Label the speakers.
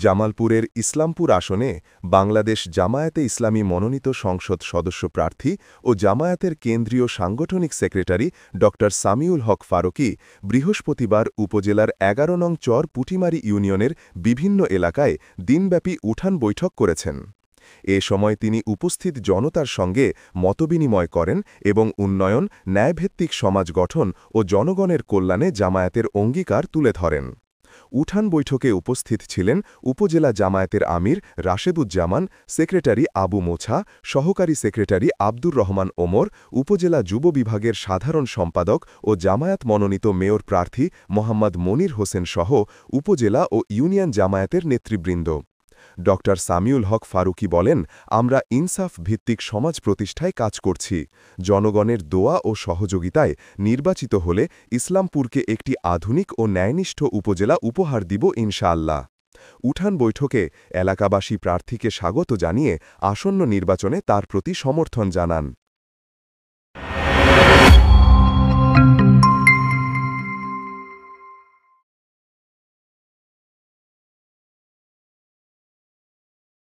Speaker 1: জামালপুরের ইসলামপুর আসনে বাংলাদেশ জামায়াতে ইসলামী মনোনীত সংসদ সদস্য প্রার্থী ও জামায়াতের কেন্দ্রীয় সাংগঠনিক সেক্রেটারি ড সামিউল হক ফারুকী বৃহস্পতিবার উপজেলার ১১ নং চর পুটিমারি ইউনিয়নের বিভিন্ন এলাকায় দিনব্যাপী উঠান বৈঠক করেছেন। এ সময় তিনি উপস্থিত জনতার সঙ্গে মতবিনিময় করেন এবং উন্নয়ন, ন্যায়ভিত্তিক সমাজ গঠন ও জনগণের কল্যাণে জামায়াতের অঙ্গীকার তুলে ধরেন। উঠান বৈঠকে উপস্থিত ছিলেন উপজেলা জামায়াতের আমির রাশেদুজ্জামান, সেক্রেটারি আবু মোছা, সহকারী সেক্রেটারি আব্দুর রহমান ওমর, উপজেলা যুব বিভাগের সাধারণ সম্পাদক ও জামায়াত মনোনীত মেয়র প্রার্থী মোহাম্মদ মনির হোসেন সহ উপজেলা ও ইউনিয়ন জামায়াতের নেতৃবৃন্দ। ড সামিউল হক ফারুকী বলেন, আমরা ইনসাফ ভিত্তিক সমাজ প্রতিষ্ঠায় কাজ করছি। জনগণের দোয়া ও সহযোগিতায় নির্বাচিত হলে ইসলামপুরকে একটি আধুনিক ও ন্যায়নিষ্ঠ উপজেলা উপহার দিব ইনশাআল্লাহ। উঠান বৈঠকে এলাকাবাসী প্রার্থীকে স্বাগত জানিয়ে আসন্ন নির্বাচনে তার প্রতি সমর্থন জানান।